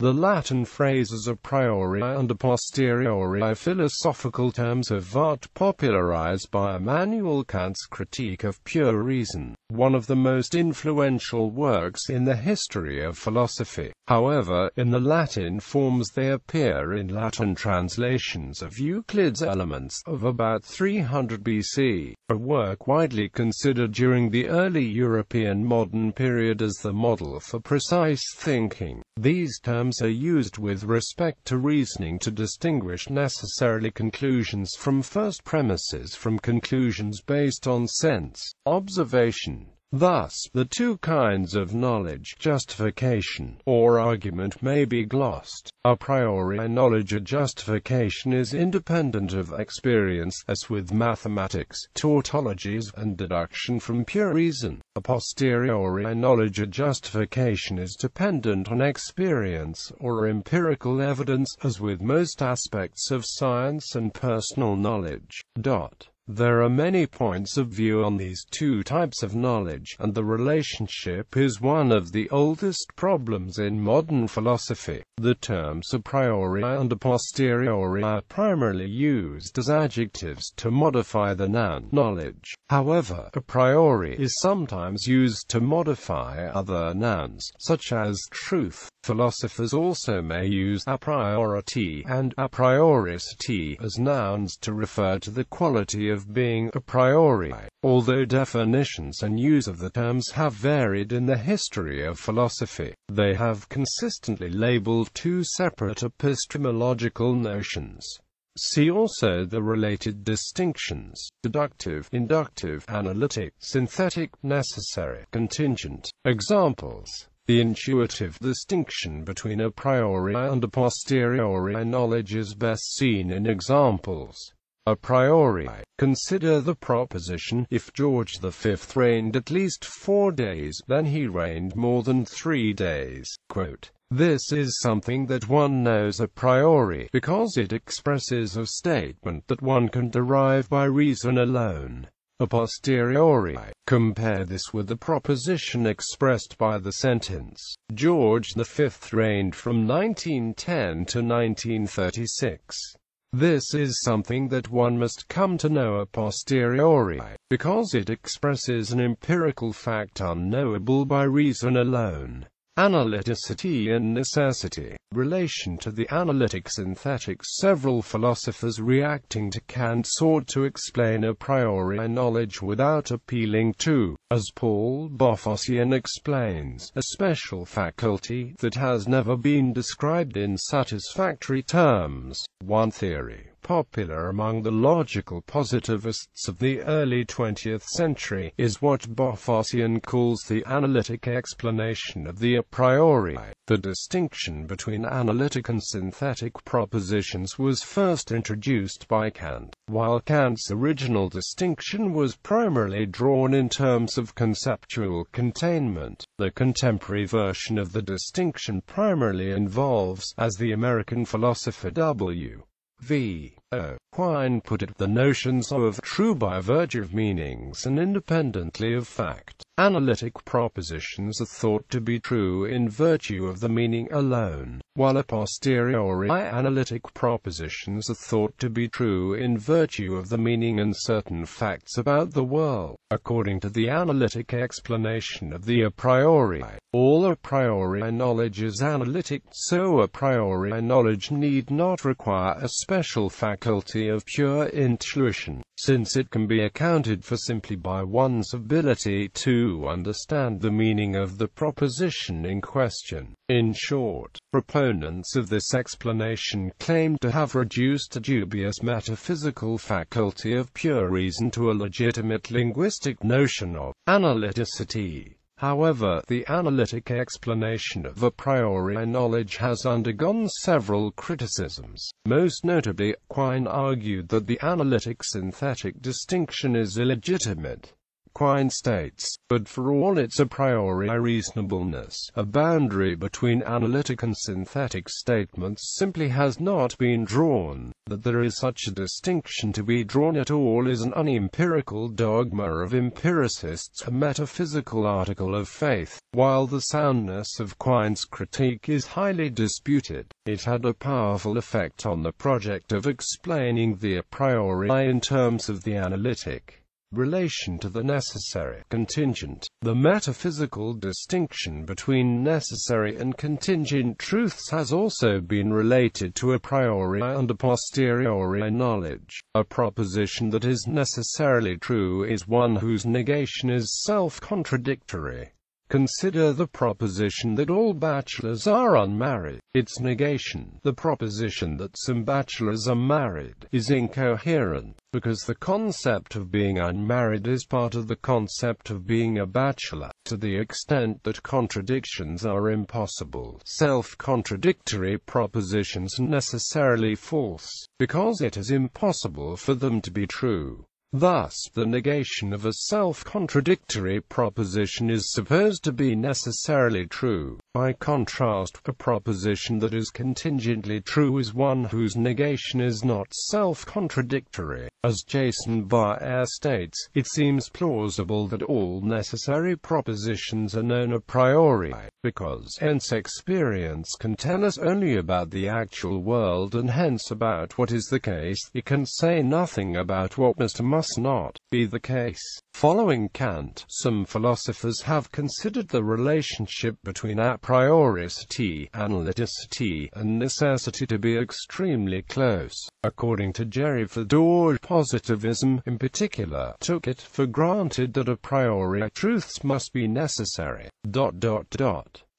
The Latin phrases a priori and a posteriori, philosophical terms of art popularized by Immanuel Kant's Critique of Pure Reason, one of the most influential works in the history of philosophy. However, in the Latin forms they appear in Latin translations of Euclid's Elements of about 300 BC, a work widely considered during the early European modern period as the model for precise thinking. These terms are used with respect to reasoning to distinguish necessarily conclusions from first premises from conclusions based on sense, observation. Thus, the two kinds of knowledge, justification, or argument may be glossed. A priori knowledge or justification is independent of experience, as with mathematics, tautologies, and deduction from pure reason. A posteriori knowledge or justification is dependent on experience or empirical evidence, as with most aspects of science and personal knowledge. There are many points of view on these two types of knowledge, and the relationship is one of the oldest problems in modern philosophy. The terms a priori and a posteriori are primarily used as adjectives to modify the noun knowledge. However, a priori is sometimes used to modify other nouns, such as truth. Philosophers also may use a priority and a prioricity as nouns to refer to the quality of being a priori. Although definitions and use of the terms have varied in the history of philosophy, they have consistently labeled two separate epistemological notions. See also the related distinctions: deductive, inductive, analytic, synthetic, necessary, contingent. Examples: the intuitive distinction between a priori and a posteriori knowledge is best seen in examples. A priori, consider the proposition, if George V reigned at least 4 days, then he reigned more than 3 days. Quote, "This is something that one knows a priori, because it expresses a statement that one can derive by reason alone. A posteriori, compare this with the proposition expressed by the sentence, George V reigned from 1910 to 1936. This is something that one must come to know a posteriori, because it expresses an empirical fact unknowable by reason alone." Analyticity and necessity. Relation to the analytic synthetic. Several philosophers reacting to Kant sought to explain a priori knowledge without appealing to, as Paul Boffosian explains, a special faculty that has never been described in satisfactory terms. One theory, popular among the logical positivists of the early 20th century, is what Boffosian calls the analytic explanation of the a priori. The distinction between analytic and synthetic propositions was first introduced by Kant. While Kant's original distinction was primarily drawn in terms of conceptual containment, the contemporary version of the distinction primarily involves, as the American philosopher W. V. O. Quine put it, the notions of true by virtue of meanings and independently of fact. Analytic propositions are thought to be true in virtue of the meaning alone, while a posteriori analytic propositions are thought to be true in virtue of the meaning and certain facts about the world. According to the analytic explanation of the a priori, all a priori knowledge is analytic, so a priori knowledge need not require a special faculty of pure intuition, since it can be accounted for simply by one's ability to understand the meaning of the proposition in question. In short, proponents of this explanation claim to have reduced a dubious metaphysical faculty of pure reason to a legitimate linguistic notion of analyticity. However, the analytic explanation of a priori knowledge has undergone several criticisms. Most notably, Quine argued that the analytic-synthetic distinction is illegitimate. Quine states, but for all its a priori reasonableness, a boundary between analytic and synthetic statements simply has not been drawn. That there is such a distinction to be drawn at all is an unempirical dogma of empiricists, a metaphysical article of faith. While the soundness of Quine's critique is highly disputed, it had a powerful effect on the project of explaining the a priori in terms of the analytic relation to the necessary contingent. The metaphysical distinction between necessary and contingent truths has also been related to a priori and a posteriori knowledge. A proposition that is necessarily true is one whose negation is self-contradictory. Consider the proposition that all bachelors are unmarried. Its negation, the proposition that some bachelors are married, is incoherent, because the concept of being unmarried is part of the concept of being a bachelor. To the extent that contradictions are impossible, self-contradictory propositions are necessarily false, because it is impossible for them to be true. Thus, the negation of a self-contradictory proposition is supposed to be necessarily true. By contrast, a proposition that is contingently true is one whose negation is not self-contradictory. As Jason Barr states, it seems plausible that all necessary propositions are known a priori, because hence experience can tell us only about the actual world and hence about what is the case. It can say nothing about what must and must not be the case. Following Kant, some philosophers have considered the relationship between a prioricity, analyticity, and necessity to be extremely close. According to Jerry Fedor, positivism, in particular, took it for granted that a priori truths must be necessary.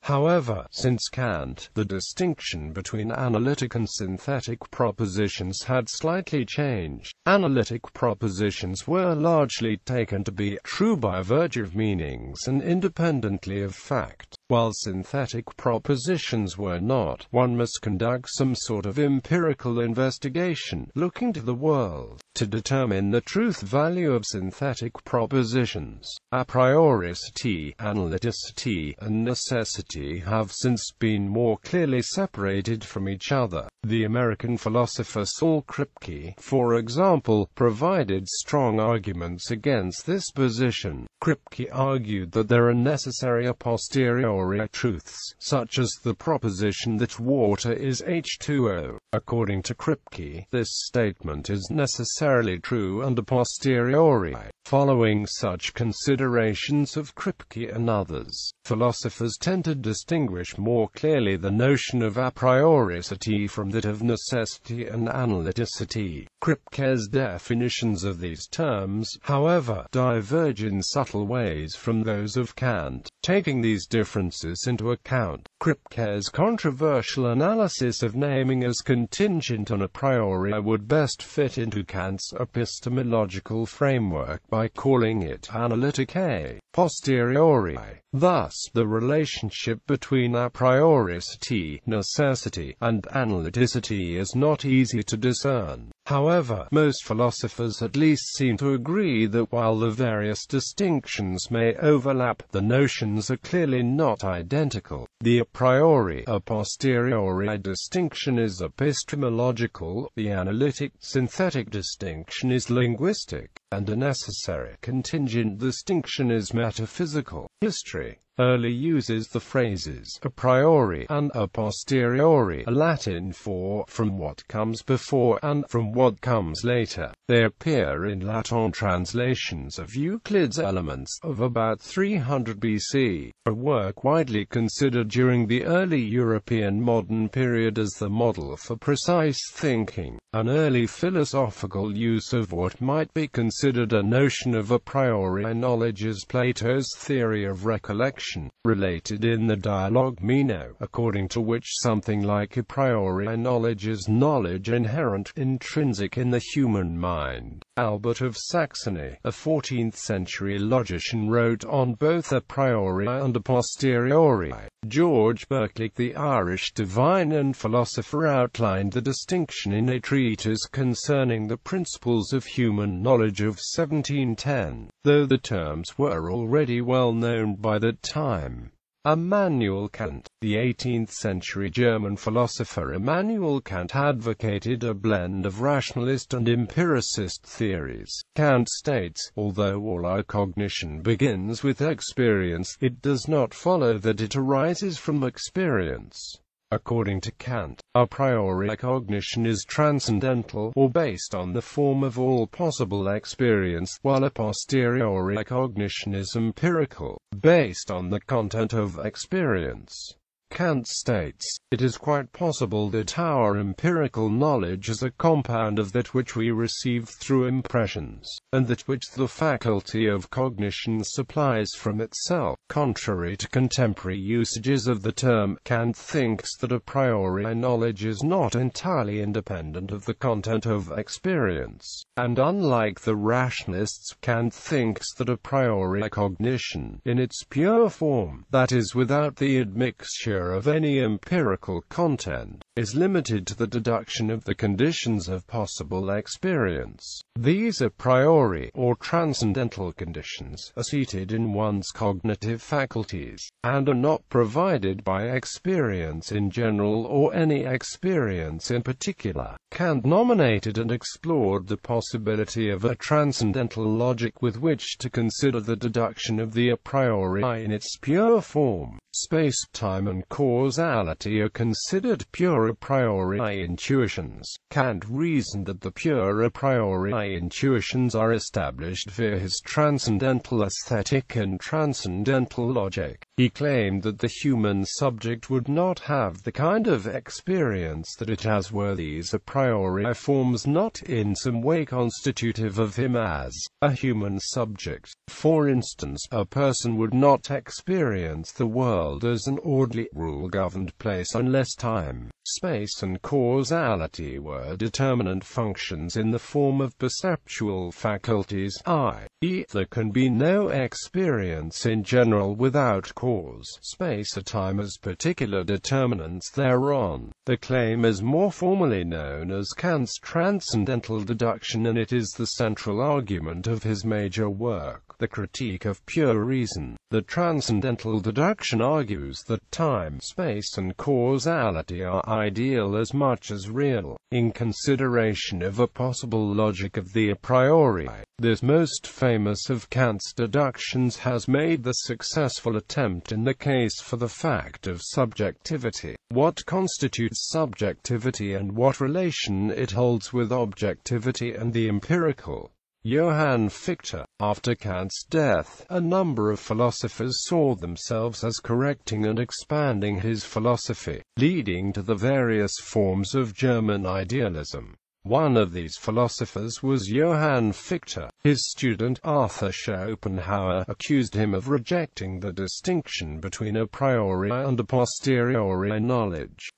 However, since Kant, the distinction between analytic and synthetic propositions had slightly changed. Analytic propositions were largely taken to be true by virtue of meanings and independently of fact, while synthetic propositions were not. One must conduct some sort of empirical investigation, looking to the world, to determine the truth value of synthetic propositions. A prioricity, analyticity, and necessity have since been more clearly separated from each other. The American philosopher Saul Kripke, for example, provided strong arguments against this position. Kripke argued that there are necessary a posteriori truths, such as the proposition that water is H2O. According to Kripke, this statement is necessarily true and a posteriori. Following such considerations of Kripke and others, philosophers tend to distinguish more clearly the notion of a prioricity from that of necessity and analyticity. Kripke's definitions of these terms, however, diverge in subtle ways from those of Kant. Taking these differences into account, Kripke's controversial analysis of naming as contingent on a priori would best fit into Kant's epistemological framework by calling it analytic a posteriori. Thus, the relationship between a prioricity, necessity, and analyticity is not easy to discern. However, most philosophers at least seem to agree that while the various distinctions may overlap, the notions are clearly not identical. The a priori, a posteriori distinction is epistemological, the analytic-synthetic distinction is linguistic, and a necessary contingent distinction is metaphysical. History early uses the phrases a priori and a posteriori, Latin for from what comes before and from what comes later. They appear in Latin translations of Euclid's Elements of about 300 BC, a work widely considered during the early European modern period as the model for precise thinking. An early philosophical use of what might be considered a notion of a priori knowledge is Plato's theory of recollection. distinction, related in the dialogue Meno, according to which something like a priori knowledge is knowledge inherent, intrinsic in the human mind. Albert of Saxony, a 14th-century logician, wrote on both a priori and a posteriori. George Berkeley, the Irish divine and philosopher, outlined the distinction in a treatise concerning the principles of human knowledge of 1710, though the terms were already well known by that time. Immanuel Kant, the 18th-century German philosopher Immanuel Kant, advocated a blend of rationalist and empiricist theories. Kant states, although all our cognition begins with experience, it does not follow that it arises from experience. According to Kant, a priori cognition is transcendental, or based on the form of all possible experience, while a posteriori cognition is empirical, based on the content of experience. Kant states, it is quite possible that our empirical knowledge is a compound of that which we receive through impressions, and that which the faculty of cognition supplies from itself. Contrary to contemporary usages of the term, Kant thinks that a priori knowledge is not entirely independent of the content of experience, and unlike the rationalists, Kant thinks that a priori cognition, in its pure form, that is without the admixture of any empirical content, is limited to the deduction of the conditions of possible experience. These a priori, or transcendental conditions, are seated in one's cognitive faculties, and are not provided by experience in general or any experience in particular. Kant nominated and explored the possibility of a transcendental logic with which to consider the deduction of the a priori in its pure form. Space-time and causality are considered pure a priori intuitions. Kant reasoned that the pure a priori intuitions are established via his transcendental aesthetic and transcendental logic. He claimed that the human subject would not have the kind of experience that it has were these a priori forms not in some way constitutive of him as a human subject. For instance, a person would not experience the world as an orderly, rule-governed place unless time, space and causality were determinant functions in the form of perceptual faculties, i.e., there can be no experience in general without cause, space or time as particular determinants thereon. The claim is more formally known as Kant's transcendental deduction, and it is the central argument of his major work, The Critique of Pure Reason. The transcendental deduction argues that time, space and causality are ideal as much as real, in consideration of a possible logic of the a priori. This most famous of Kant's deductions has made the successful attempt in the case for the fact of subjectivity. What constitutes subjectivity and what relation it holds with objectivity and the empirical. Johann Fichte. After Kant's death, a number of philosophers saw themselves as correcting and expanding his philosophy, leading to the various forms of German idealism. One of these philosophers was Johann Fichte. His student, Arthur Schopenhauer, accused him of rejecting the distinction between a priori and a posteriori knowledge.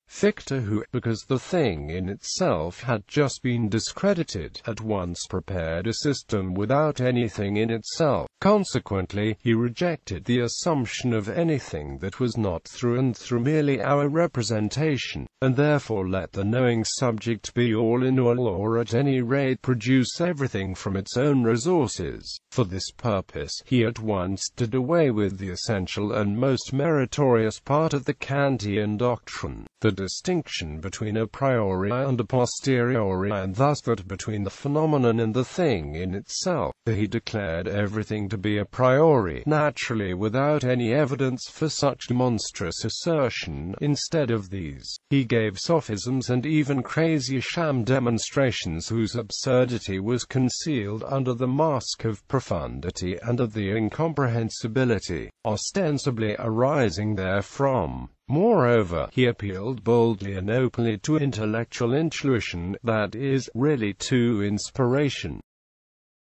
Fichte, who, because the thing in itself had just been discredited, at once prepared a system without anything in itself. Consequently, he rejected the assumption of anything that was not through and through merely our representation, and therefore let the knowing subject be all in all, or at any rate produce everything from its own resources. For this purpose, he at once did away with the essential and most meritorious part of the Kantian doctrine, the distinction between a priori and a posteriori, and thus that between the phenomenon and the thing in itself. He declared everything to be a priori, naturally without any evidence for such monstrous assertion. Instead of these, he gave sophisms and even crazy sham demonstrations whose absurdity was concealed under the mask of profundity and of the incomprehensibility, ostensibly arising therefrom. Moreover, he appealed boldly and openly to intellectual intuition, that is, really to inspiration.